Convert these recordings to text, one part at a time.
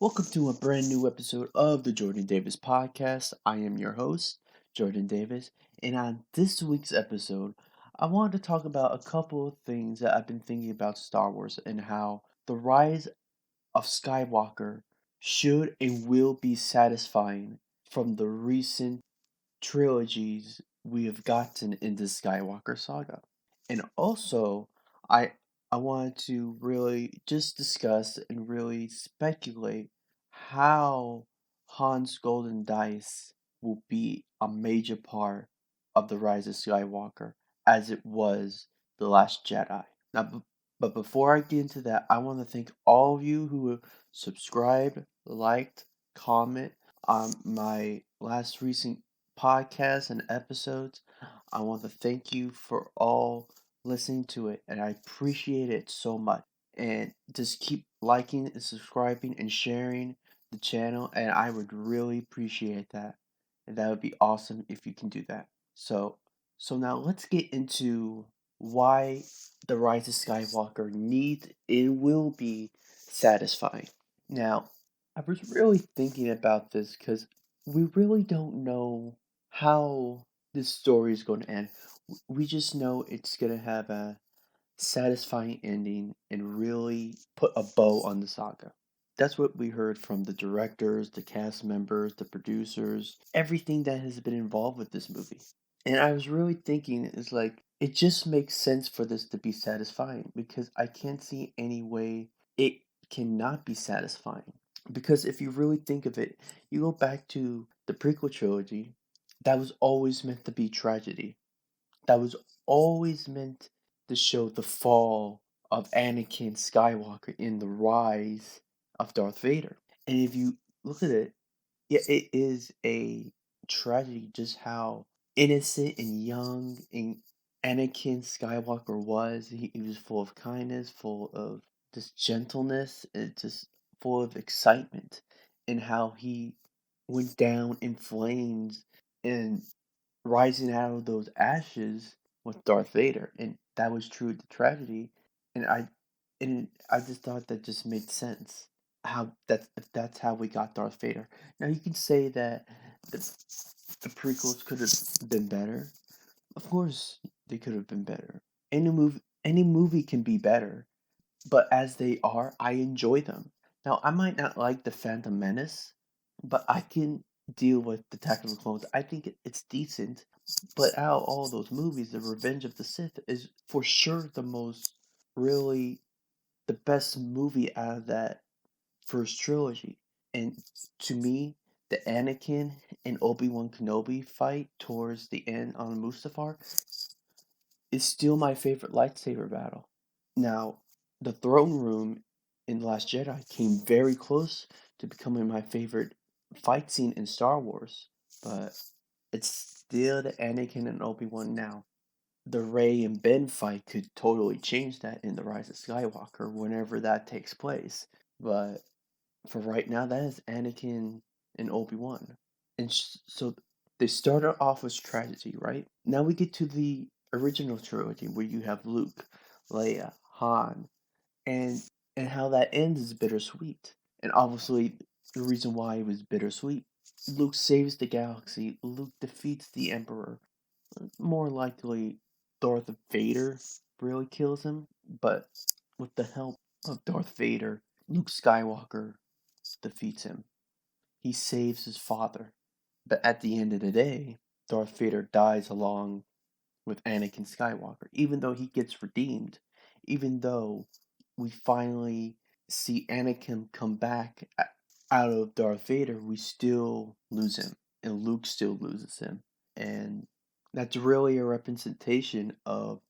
Welcome to a brand new episode of the Jordan Davis Podcast. I am your host, Jordan Davis, and on this week's episode, I wanted to talk about a couple of things that I've been thinking about Star Wars and how the rise of Skywalker should and will be satisfying from the recent trilogies we have gotten in the Skywalker saga. And also, I I wanted to really just discuss and really speculate how Han's Golden Dice will be a major part of the Rise of Skywalker as it was The Last Jedi. Now, but before I get into that, I want to thank all of you who have subscribed, liked, comment on my last recent podcasts and episodes. I want to thank you for all listening to it, and I appreciate it so much. And just keep liking and subscribing and sharing the channel, and I would really appreciate that. And that would be awesome if you can do that. So, so now let's get into why the Rise of Skywalker needs and will be satisfying. Now, I was really thinking about this because we really don't know how this story is going to end. We just know it's going to have a satisfying ending and really put a bow on the saga. That's what we heard from the directors, the cast members, the producers, everything that has been involved with this movie. And I was really thinking, it's like, it just makes sense for this to be satisfying because I can't see any way it cannot be satisfying. Because if you really think of it, you go back to the prequel trilogy, that was always meant to be tragedy. That was always meant to show the fall of Anakin Skywalker in the rise of Darth Vader. And if you look at it, yeah, it is a tragedy just how innocent and young and Anakin Skywalker was. He was full of kindness, full of just gentleness, and just full of excitement, and how he went down in flames and rising out of those ashes with Darth Vader, and that was true to tragedy. And I just thought that just made sense. How that's if that's how we got Darth Vader. Now you can say that the the prequels could have been better. Of course, they could have been better. Any movie can be better, but as they are, I enjoy them. Now, I might not like the Phantom Menace, but I can deal with the Attack of the Clones. I think it's decent, but out of all those movies, The Revenge of the Sith is for sure the most really the best movie out of that first trilogy. And to me, the Anakin and Obi-Wan Kenobi fight towards the end on Mustafar is still my favorite lightsaber battle. Now, the throne room in The Last Jedi came very close to becoming my favorite fight scene in Star Wars, but it's still the Anakin and Obi-Wan now. The Rey and Ben fight could totally change that in The Rise of Skywalker whenever that takes place, but for right now, that is Anakin and Obi-Wan. And so they started off with tragedy, right? Now we get to the original trilogy where you have Luke, Leia, Han, and and how that ends is bittersweet. And obviously, the reason why it was bittersweet, Luke saves the galaxy. Luke defeats the Emperor. More likely, Darth Vader really kills him, but with the help of Darth Vader, Luke Skywalker defeats him. He saves his father. But at the end of the day, Darth Vader dies along with Anakin Skywalker, even though he gets redeemed, even though we finally see Anakin come back out of Darth Vader, we still lose him, and Luke still loses him. And that's really a representation of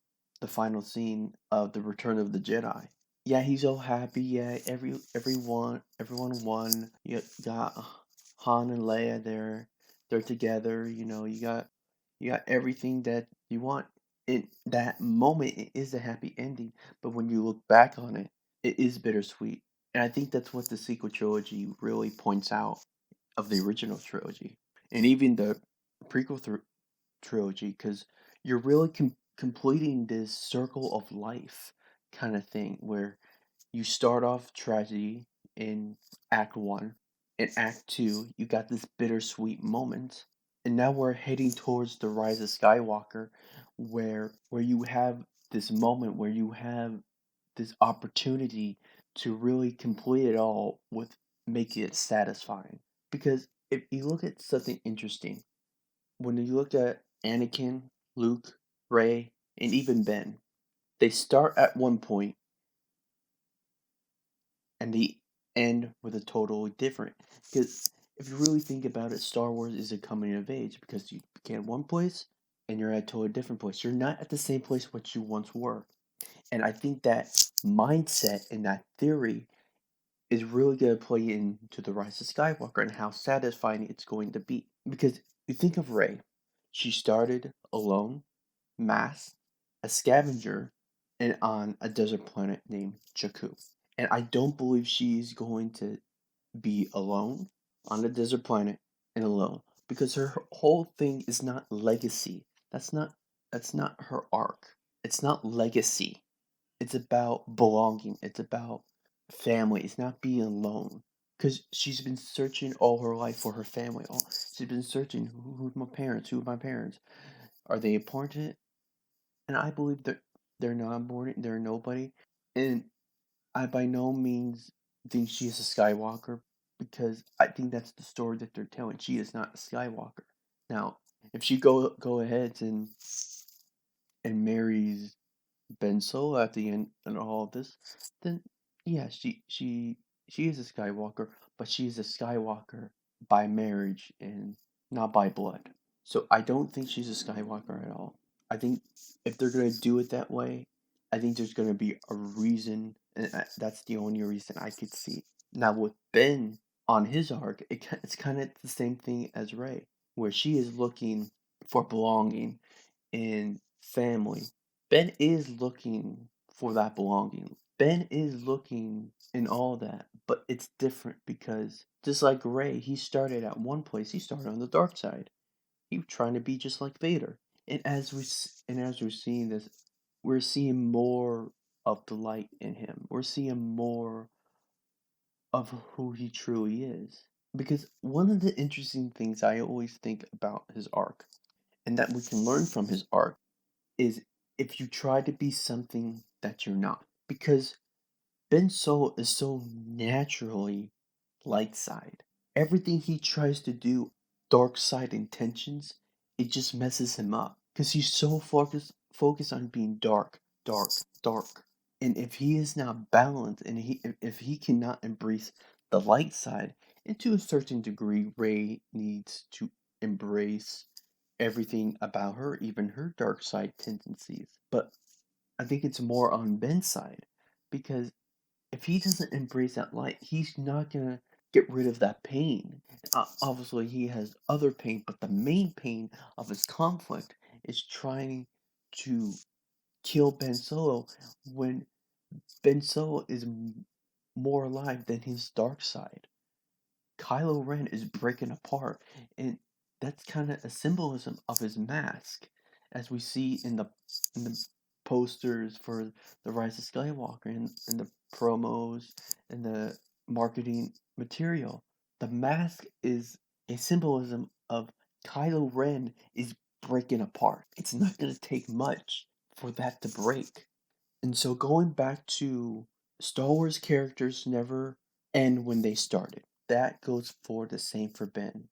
the final scene of the Return of the Jedi. Yeah, he's all happy. Yeah, everyone won. You got Han and Leia there. They're together. You got everything that you want. In that moment, it is a happy ending. But when you look back on it, it is bittersweet. And I think that's what the sequel trilogy really points out of the original trilogy, and even the prequel trilogy, because you're really completing this circle of life kind of thing where you start off tragedy in Act 1. In Act 2, you got this bittersweet moment. And now we're heading towards the Rise of Skywalker, where you have this moment where you have this opportunity to really complete it all with making it satisfying. Because if you look at something interesting, when you look at Anakin, Luke, Rey, and even Ben, they start at one point and they end with a totally different. Because if you really think about it, Star Wars is a coming of age because you began one place and you're at a totally different place. You're not at the same place what you once were. And I think that mindset and that theory is really going to play into the Rise of Skywalker and how satisfying it's going to be. Because you think of Rey, she started alone, masked, a scavenger, and on a desert planet named Jakku. And I don't believe she's going to be alone on a desert planet and alone because her whole thing is not legacy. That's not that's not her arc. It's not legacy. It's about belonging. It's about family. It's not being alone. Because she's been searching all her life for her family. She's been searching who's my parents? Who are my parents? Are they important? And I believe that they're not important. They're nobody. And I by no means think she is a Skywalker because I think that's the story that they're telling. She is not a Skywalker. Now, if she go ahead and marries Ben Solo at the end and all of this, then yeah, she is a Skywalker, but she is a Skywalker by marriage and not by blood. So I don't think she's a Skywalker at all. I think if they're gonna do it that way, I think there's gonna be a reason, and that's the only reason I could see. Now with Ben on his arc, it's kind of the same thing as Rey, where she is looking for belonging in family. Ben is looking for that belonging. Ben is looking in all that, but it's different because just like Rey, he started at one place. He started on the dark side. He was trying to be just like Vader. And as we're seeing this, we're seeing more of the light in him. We're seeing more of who he truly is. Because one of the interesting things I always think about his arc, and that we can learn from his arc, is if you try to be something that you're not. Because Ben Solo is so naturally light side. Everything he tries to do, dark side intentions, it just messes him up. Because he's so focused on being dark, dark, dark. And if he is not balanced and if he cannot embrace the light side, and to a certain degree, Rey needs to embrace everything about her, even her dark side tendencies. But I think it's more on Ben's side because if he doesn't embrace that light, he's not gonna get rid of that pain. Obviously, he has other pain, but the main pain of his conflict is trying to kill Ben Solo when Ben Solo is more alive than his dark side. Kylo Ren is breaking apart, and that's kind of a symbolism of his mask, as we see in the posters for the Rise of Skywalker and the promos and the marketing material. The mask is a symbolism of Kylo Ren is breaking apart. It's not going to take much for that to break. And so going back to Star Wars characters never end when they started. That goes for the same for Ben.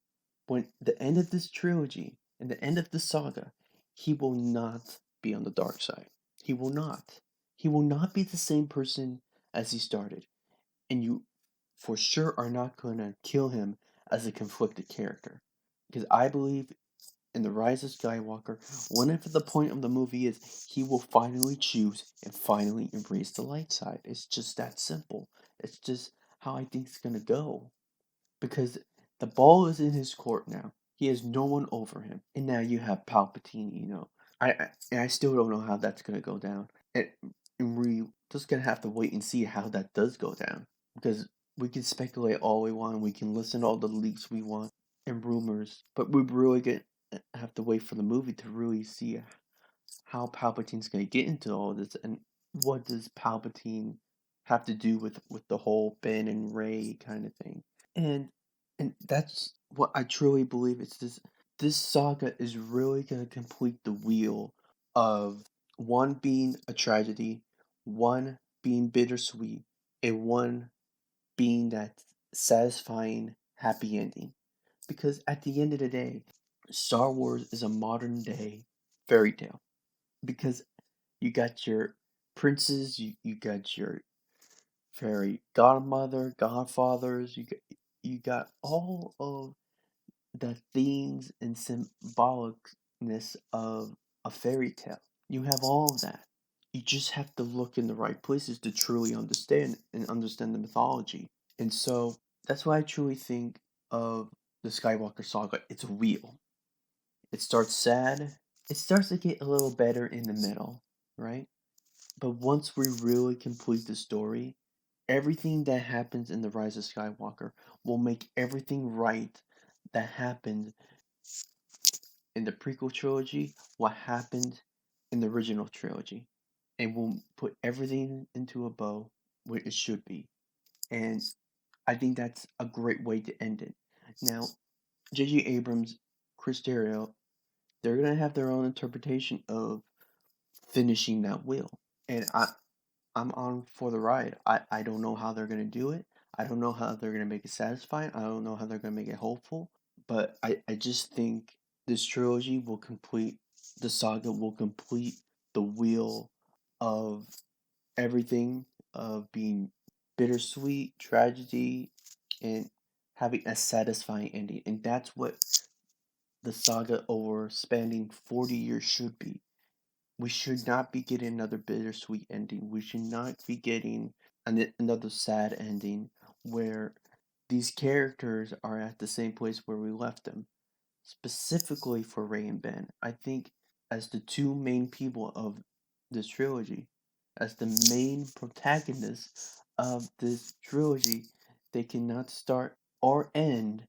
When the end of this trilogy and the end of the saga, he will not be on the dark side. He will not. He will not be the same person as he started. And you for sure are not going to kill him as a conflicted character. Because I believe in The Rise of Skywalker, whenever the point of the movie is, he will finally choose and finally embrace the light side. It's just that simple. It's just how I think it's gonna go. Because the ball is in his court now. He has no one over him. And now you have Palpatine. And I still don't know how that's gonna go down. And we just gonna have to wait and see how that does go down. Because we can speculate all we want, we can listen to all the leaks we want and rumors, but we really have to wait for the movie to really see how Palpatine's gonna get into all this and what does Palpatine have to do with the whole Ben and Ray kind of thing. And and that's what I truly believe. It's this saga is really gonna complete the wheel of one being a tragedy, one being bittersweet, and one being that satisfying happy ending. Because at the end of the day, Star Wars is a modern day fairy tale. Because you got your princes, you got your fairy godmother, godfathers, you got all of the themes and symbolicness of a fairy tale. You have all of that. You just have to look in the right places to truly understand the mythology. And so that's why I truly think of the Skywalker saga. It's a wheel. It starts sad. It starts to get a little better in the middle, right? But once we really complete the story, everything that happens in the Rise of Skywalker will make everything right that happened in the prequel trilogy, what happened in the original trilogy. And will put everything into a bow where it should be. And I think that's a great way to end it. Now, J.J. Abrams, Chris Terrio, they're gonna have their own interpretation of finishing that wheel. And I'm on for the ride. I don't know how they're gonna do it. I don't know how they're gonna make it satisfying. I don't know how they're gonna make it hopeful. But I just think this trilogy will complete the saga will complete the wheel of everything of being bittersweet, tragedy, and having a satisfying ending. And that's what the saga over spanning 40 years should be. We should not be getting another bittersweet ending. We should not be getting another sad ending where these characters are at the same place where we left them. Specifically for Ray and Ben, I think as the two main people of this trilogy, as the main protagonists of this trilogy, they cannot start or end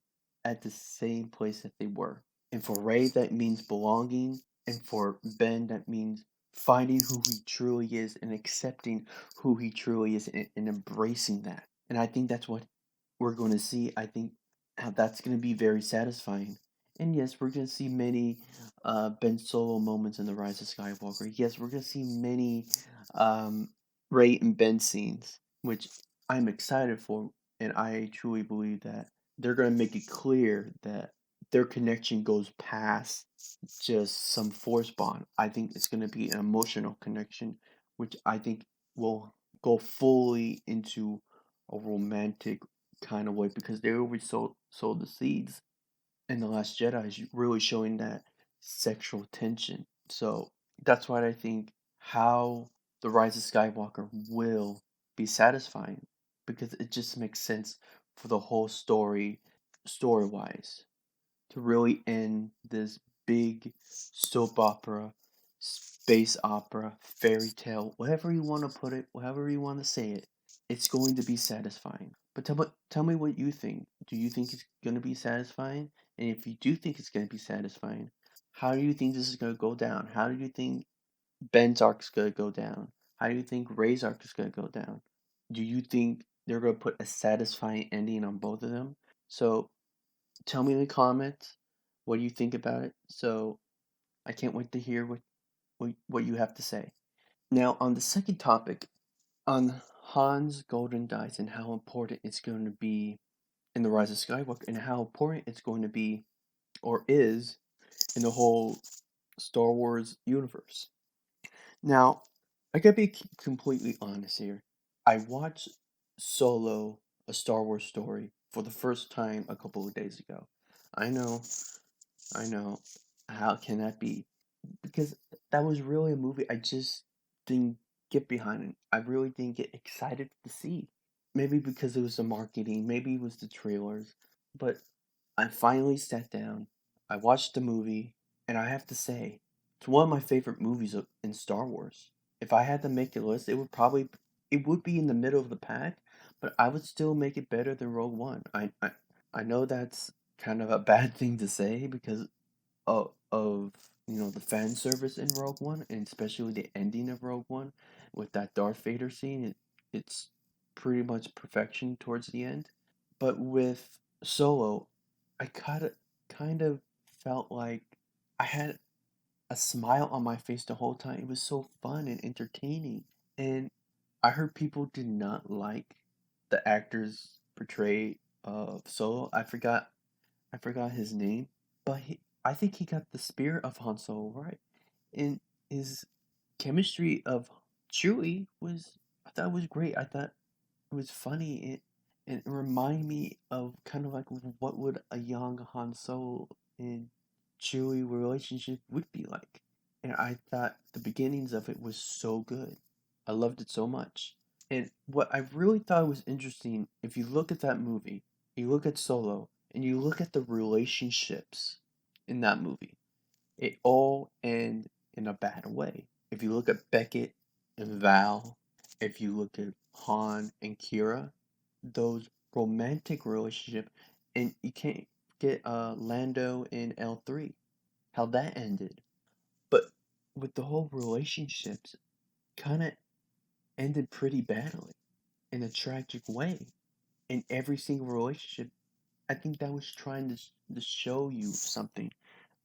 at the same place that they were. And for Ray, that means belonging. And for Ben, that means finding who he truly is and accepting who he truly is and embracing that. And I think that's what we're going to see. I think how that's going to be very satisfying. And yes, we're going to see many Ben Solo moments in The Rise of Skywalker. Yes, we're going to see many Ray and Ben scenes, which I'm excited for. And I truly believe that they're going to make it clear that their connection goes past just some force bond. I think it's going to be an emotional connection, which I think will go fully into a romantic kind of way because they always sowed the seeds in The Last Jedi is really showing that sexual tension. So that's why I think how The Rise of Skywalker will be satisfying because it just makes sense for the whole story wise to really end this big soap opera, space opera, fairy tale, whatever you want to put it, whatever you want to say it, it's going to be satisfying. But tell me what you think. Do you think it's going to be satisfying? And if you do think it's going to be satisfying, how do you think this is going to go down? How do you think Ben's arc is going to go down? How do you think Ray's arc is going to go down? Do you think they're going to put a satisfying ending on both of them? So tell me in the comments what you think about it. So I can't wait to hear what you have to say. Now, on the second topic, on Han's golden dice and how important it's going to be in the Rise of Skywalker and how important it's going to be or is in the whole Star Wars universe. Now, I gotta be completely honest here. I watched Solo, a Star Wars story, for the first time a couple of days ago. I know, I know. How can that be? Because that was really a movie I just didn't get behind it. I really didn't get excited to see. Maybe because it was the marketing, maybe it was the trailers, but I finally sat down, I watched the movie, and I have to say, it's one of my favorite movies in Star Wars. If I had to make a list, it would be in the middle of the pack, but I would still make it better than Rogue One. I know that's kind of a bad thing to say because of the fan service in Rogue One, and especially the ending of Rogue One with that Darth Vader scene. It's pretty much perfection towards the end. But with Solo, I kind of felt like I had a smile on my face the whole time. It was so fun and entertaining. And I heard people did not like the actor's portray of Solo. I forgot his name, but I think he got the spirit of Han Solo right. And his chemistry of Chewie I thought it was great. I thought it was funny. And it reminded me of kind of like what would a young Han Solo and Chewie relationship would be like. And I thought the beginnings of it was so good. I loved it so much. And what I really thought was interesting, if you look at that movie, you look at Solo, and you look at the relationships in that movie, it all end in a bad way. If you look at Beckett and Val, if you look at Han and Kira, those romantic relationship, and you can't get Lando in L3, how that ended. But with the whole relationships, kind of ended pretty badly in a tragic way. In every single relationship, I think that was trying to show you something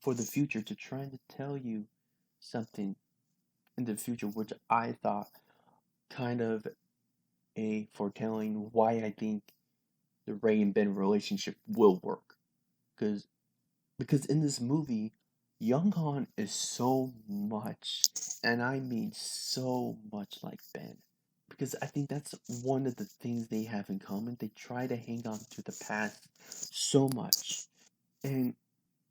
for the future, to try to tell you something in the future, which I thought kind of a foretelling why I think the Ray and Ben relationship will work. Because because in this movie, Young Han is so much, and I mean so much like Ben. Because I think that's one of the things they have in common. They try to hang on to the past so much. And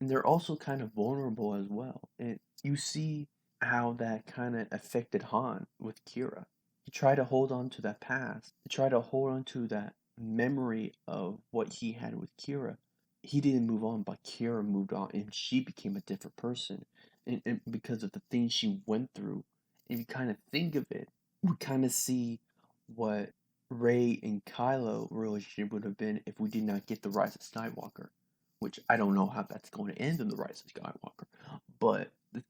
they're also kind of vulnerable as well. And you see how that kind of affected Han with Kira. He tried to hold on to that past. He tried to hold on to that memory of what he had with Kira. He didn't move on, but Kira moved on, and she became a different person. And because of the things she went through, if you kind of think of it, we kind of see what Rey and Kylo relationship would have been if we did not get the Rise of Skywalker, which I don't know how that's going to end in the Rise of Skywalker, but it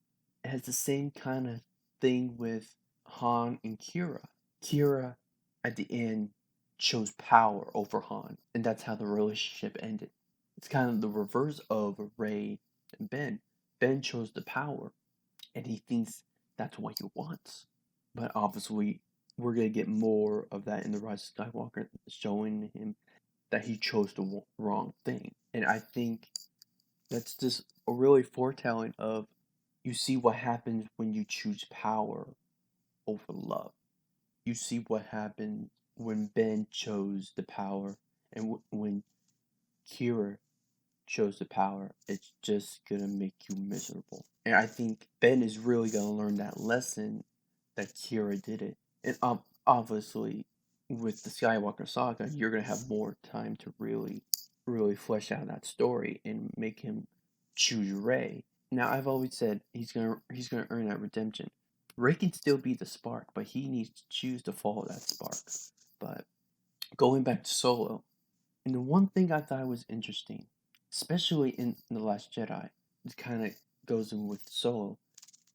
has the same kind of thing with Han and Kira. Kira, at the end, chose power over Han, and that's how the relationship ended. It's kind of the reverse of Rey and Ben. Ben chose the power, and he thinks that's what he wants. But obviously, we're gonna get more of that in the Rise of Skywalker, showing him that he chose the wrong thing. And I think that's just a really foretelling of, you see what happens when you choose power over love. You see what happened when Ben chose the power, and when Kira chose the power. It's just gonna make you miserable. And I think Ben is really gonna learn that lesson that Kira did it. And obviously, with the Skywalker saga, you're gonna have more time to really flesh out that story and make him choose Rey. Now, I've always said he's gonna earn that redemption. Rey can still be the spark, but he needs to choose to follow that spark. But going back to Solo, and the one thing I thought was interesting, especially in The Last Jedi, it kind of goes in with Solo,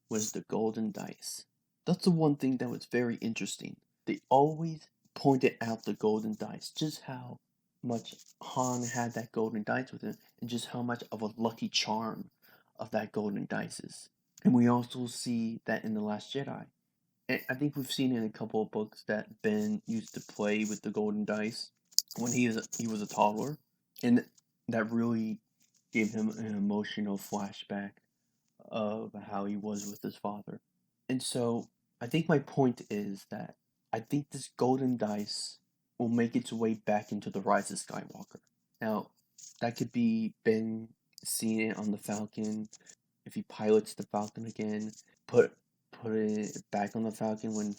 was the golden dice. That's the one thing that was very interesting. They always pointed out the golden dice, just how much Han had that golden dice with him, and just how much of a lucky charm of that golden dice is. And we also see that in The Last Jedi. And I think we've seen in a couple of books that Ben used to play with the golden dice when he was a toddler, and that really gave him an emotional flashback of how he was with his father. And so I think my point is that I think this golden dice will make its way back into the Rise of Skywalker. Now, that could be Ben seeing it on the Falcon, if he pilots the Falcon again, put put it back on the Falcon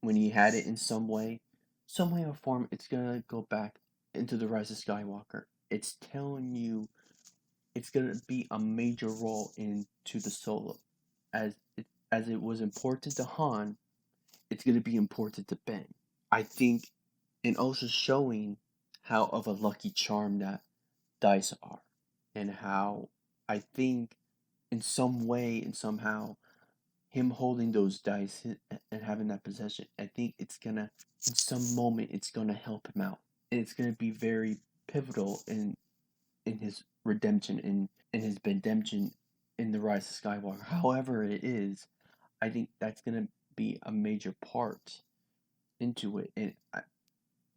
when he had it in some way or form. It's gonna go back into the Rise of Skywalker. It's telling you it's gonna be a major role into the Solo, as it was important to Han. It's gonna be important to Ben. I think, and also showing how of a lucky charm that dice are, and how I think in some way and somehow him holding those dice and having that possession, I think it's gonna, in some moment, it's gonna help him out, and it's gonna be very pivotal in his redemption, in his Bendemption, in the Rise of Skywalker. However it is, I think that's gonna be a major part into it, and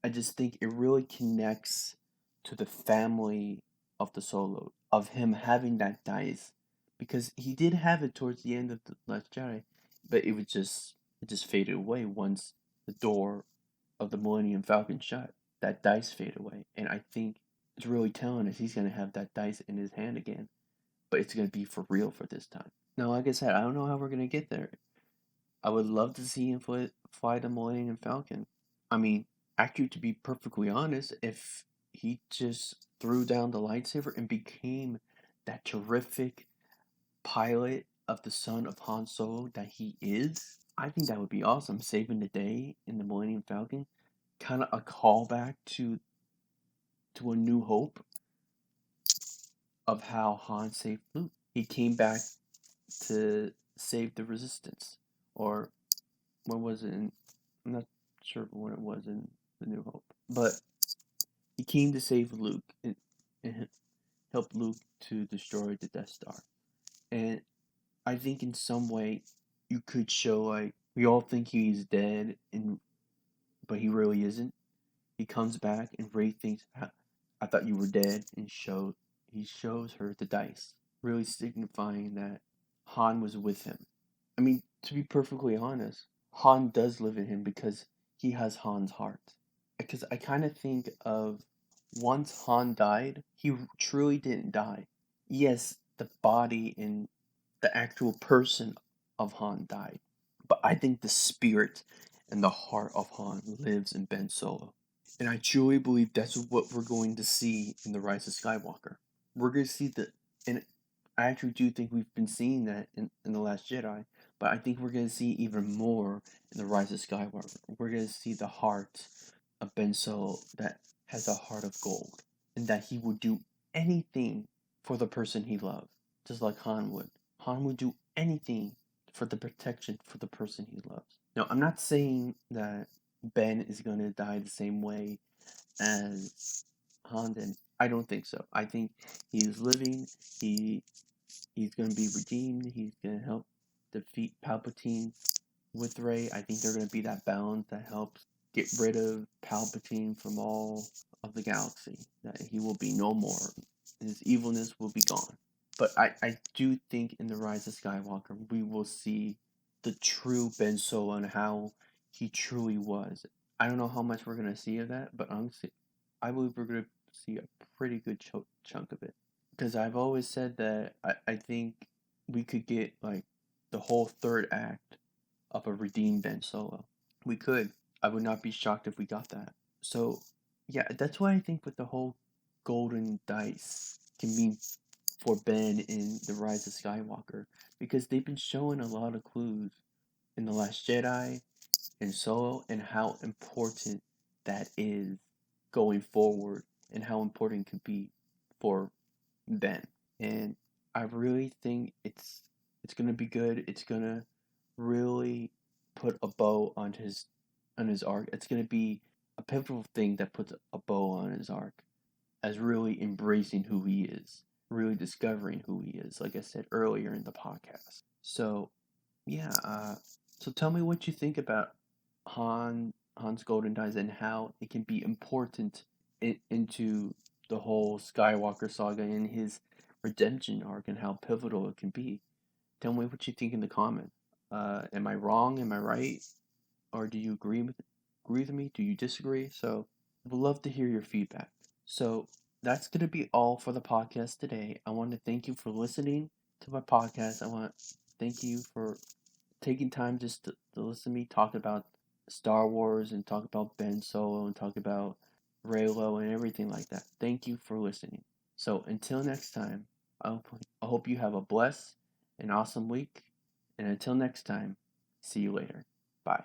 I just think it really connects to the family of the Solo, of him having that dice, because he did have it towards the end of the Last Jedi, but it just faded away once the door of the Millennium Falcon shut. That dice faded away, and I think it's really telling us he's gonna have that dice in his hand again, but it's gonna be for real for this time. Now, like I said, I don't know how we're gonna get there. I would love to see him fly the Millennium Falcon. I mean, actually, to be perfectly honest, if he just threw down the lightsaber and became that terrific pilot of the son of Han Solo that he is, I think that would be awesome. Saving the day in the Millennium Falcon, kind of a callback to A New Hope of how Han saved Luke. He came back to save the Resistance, or what was it? I'm not sure when it was in The New Hope, but he came to save Luke and help Luke to destroy the Death Star. And I think in some way you could show, like, we all think he's dead, but he really isn't. He comes back and Rey thinks, "I thought you were dead," and he shows her the dice, really signifying that Han was with him. I mean, to be perfectly honest, Han does live in him because he has Han's heart. Because I kind of think of, once Han died, he truly didn't die. Yes, the body and the actual person of Han died, but I think the spirit and the heart of Han lives in Ben Solo. And I truly believe that's what we're going to see in The Rise of Skywalker. We're going to see and I actually do think we've been seeing that in The Last Jedi, but I think we're going to see even more in The Rise of Skywalker. We're going to see the heart of Ben Solo that has a heart of gold, and that he would do anything for the person he loved, just like Han would. Han would do anything for the protection for the person he loves. Now, I'm not saying that Ben is going to die the same way as Han did. I don't think so. I think he's living. He he's going to be redeemed. He's going to help defeat Palpatine with Rey. I think they're going to be that balance that helps get rid of Palpatine from all of the galaxy. That he will be no more. His evilness will be gone. But I do think in The Rise of Skywalker we will see the true Ben Solo and how he truly was. I don't know how much we're going to see of that, but honestly, I believe we're going to see a pretty good chunk of it. Because I've always said that I think we could get, like, the whole third act of a redeemed Ben Solo. We could. I would not be shocked if we got that. So, yeah, that's why I think with the whole golden dice can mean for Ben in The Rise of Skywalker, because they've been showing a lot of clues in The Last Jedi and Solo, and how important that is going forward, and how important it could be for Ben. And I really think it's gonna be good. It's gonna really put a bow on his arc. It's gonna be a pivotal thing that puts a bow on his arc, as really embracing who he is, really discovering who he is, like I said earlier in the podcast. So, yeah, so tell me what you think about Han's Golden Dice and how it can be important into the whole Skywalker saga and his redemption arc, and how pivotal it can be. Tell me what you think in the comments. Am I wrong? Am I right? Or do you agree with me? Do you disagree? So, would love to hear your feedback. So, that's going to be all for the podcast today. I want to thank you for listening to my podcast. I want to thank you for taking time just to listen to me talk about Star Wars, and talk about Ben Solo, and talk about Reylo and everything like that. Thank you for listening. So, until next time, I hope you have a blessed and awesome week. And until next time, see you later. Bye.